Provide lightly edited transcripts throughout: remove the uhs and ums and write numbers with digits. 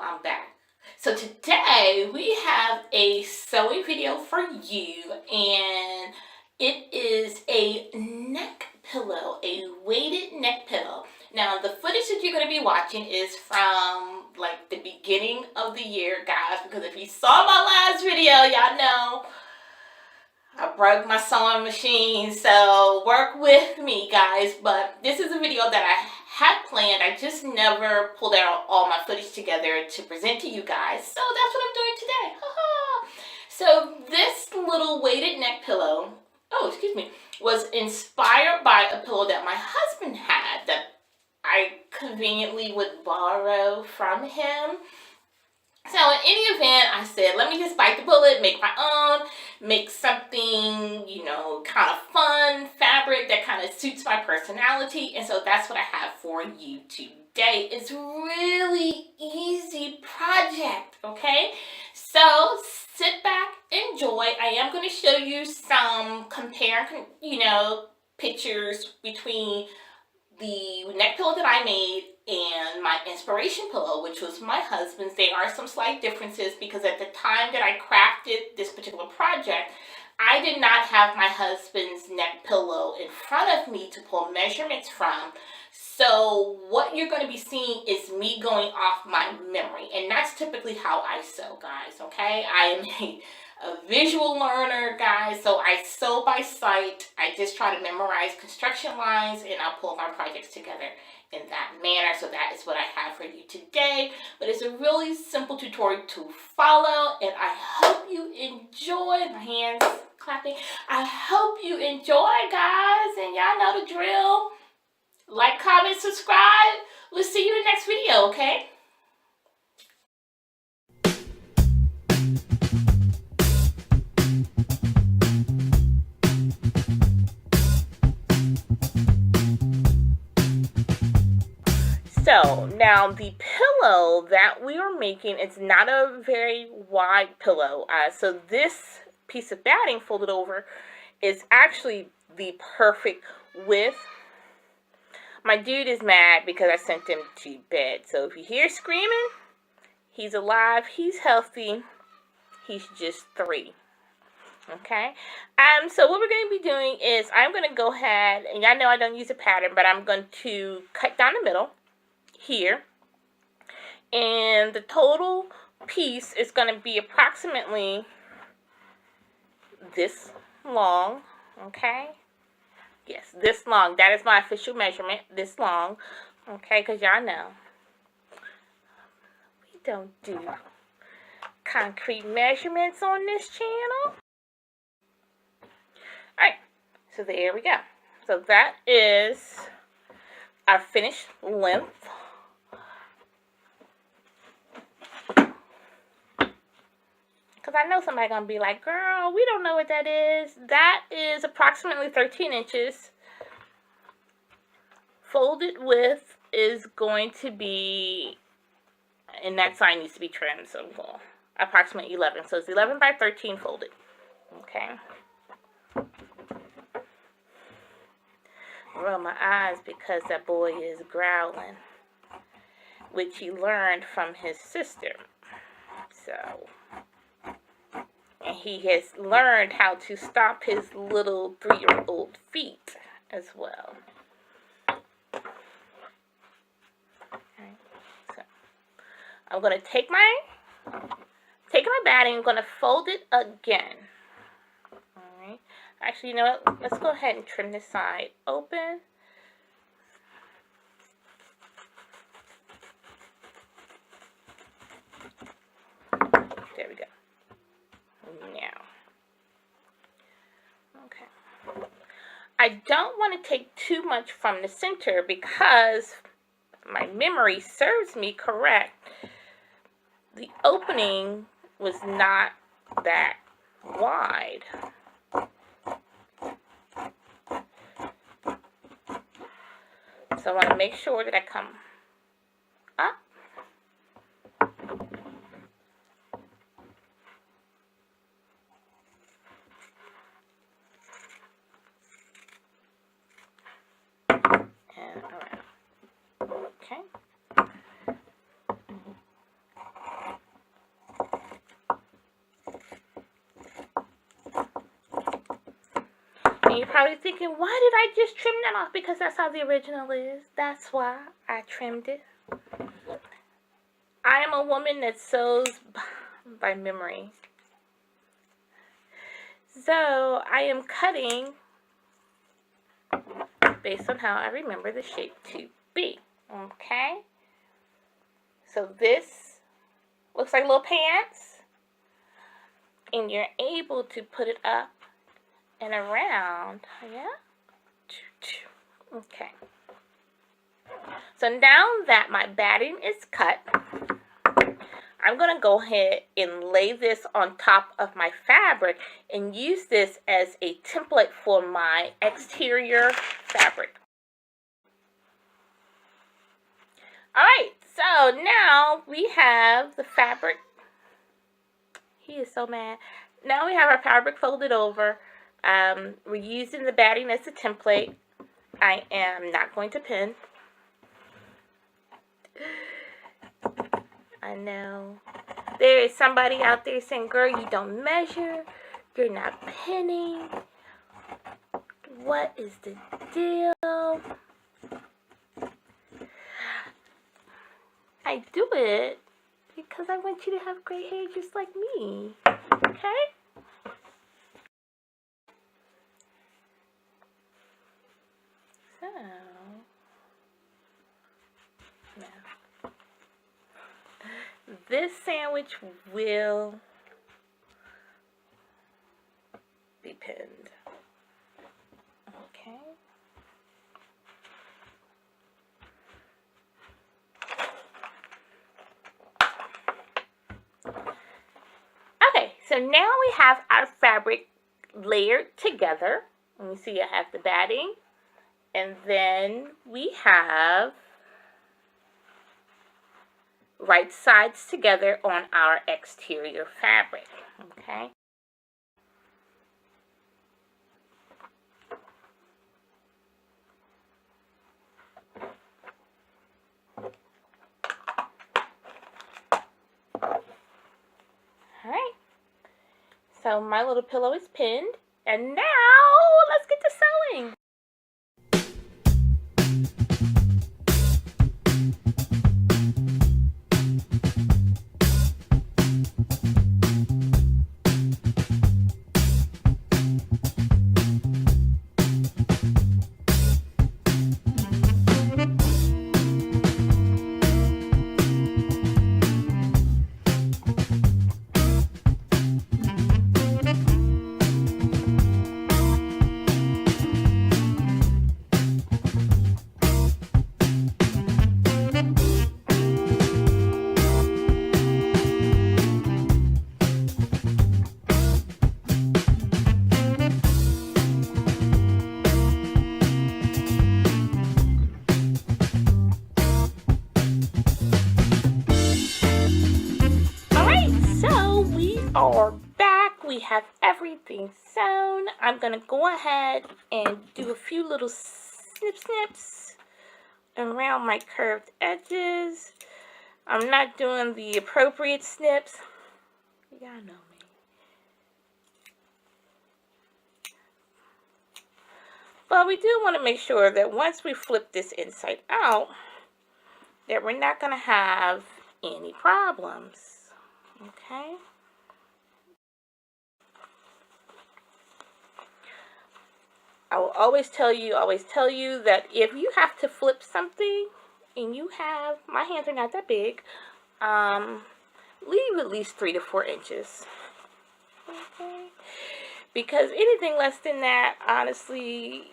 I'm back. So today we have a sewing video for you, and it is a neck pillow, a weighted neck pillow. Now the footage that you're going to be watching is from like the beginning of the year, guys, because if you saw my last video, y'all know I broke my sewing machine, so work with me, guys. But this is a video that I had planned. I just never pulled out all my footage together to present to you guys. So that's what I'm doing today. So this little weighted neck pillow, was inspired by a pillow that my husband had that I conveniently would borrow from him. So in any event, I said, let me just bite the bullet, make my own, make something, kind of fun fabric that kind of suits my personality. And so that's what I have for you today. It's a really easy project, okay? So sit back, enjoy. I am going to show you some pictures between the neck pillow that I made and my inspiration pillow, which was my husband's. There are some slight differences because at the time that I crafted this particular project, I did not have my husband's neck pillow in front of me to pull measurements from. So what you're going to be seeing is me going off my memory, and that's typically how I sew, guys, okay? I am a visual learner, guys, so I sew by sight. I just try to memorize construction lines, and I'll pull my projects together in that manner. So that is what I have for you today. But it's a really simple tutorial to follow, and I hope you enjoy. My hands clapping. I hope you enjoy, guys, and y'all know the drill. Like, comment, subscribe. We'll see you in the next video, okay? So now the pillow that we are making, it's not a very wide pillow. So this piece of batting folded over is actually the perfect width. My dude is mad because I sent him to bed. So if you hear screaming, he's alive, he's healthy, he's just 3. Okay, so what we're going to be doing is I'm going to go ahead, and y'all know I don't use a pattern, but I'm going to cut down the middle here, and the total piece is going to be approximately this long, okay? Yes, this long. That is my official measurement, this long, okay, because y'all know we don't do concrete measurements on this channel. Alright, so there we go. So that is our finished length. Because I know somebody's going to be like, girl, we don't know what that is. That is approximately 13 inches. Folded width is going to be, and that side needs to be trimmed, so approximately 11. So it's 11 by 13 folded. Okay. Roll my eyes because that boy is growling, which he learned from his sister. So, and he has learned how to stop his little 3-year-old feet as well. Okay, so I'm going to take my batting, I'm going to fold it again. Alright. Actually, you know what? Let's go ahead and trim this side open. There we go. Now, okay. I don't want to take too much from the center because my memory serves me correct. The opening was not that wide. So I want to make sure that I come up. And around. Okay. And you're probably thinking, why did I just trim that off? Because that's how the original is. That's why I trimmed it. I am a woman that sews by memory. So I am cutting based on how I remember the shape to be. Okay? So this looks like little pants. And you're able to put it up and around. Yeah? Okay. So now that my batting is cut, I'm going to go ahead and lay this on top of my fabric and use this as a template for my exterior fabric. Alright, so now we have the fabric. He is so mad. Now we have our fabric folded over. We're using the batting as a template. I am not going to pin. I know. There is somebody out there saying, girl, you don't measure. You're not pinning. What is the deal? I do it because I want you to have great hair just like me. Okay? So, now, this sandwich will be pinned. Okay. Okay, so now we have our fabric layered together. Let me see, I have the batting. And then we have right sides together on our exterior fabric. Okay. Alright. So my little pillow is pinned. And now let's get to sewing. Are back. We have everything sewn. I'm gonna go ahead and do a few little snips around my curved edges. I'm not doing the appropriate snips. Y'all know me. But we do want to make sure that once we flip this inside out, that we're not gonna have any problems. Okay. I will always tell you that if you have to flip something and you have, my hands are not that big, leave at least 3 to 4 inches. Okay? Because anything less than that, honestly,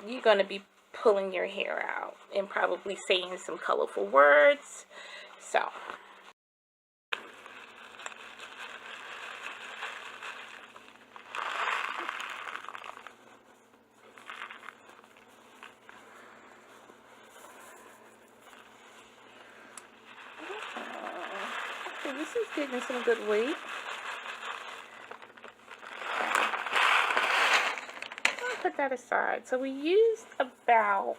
you're going to be pulling your hair out and probably saying some colorful words. So. This is getting some good weight. I'll put that aside. So we used about,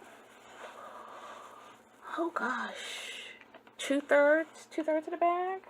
oh gosh, two-thirds of the bag.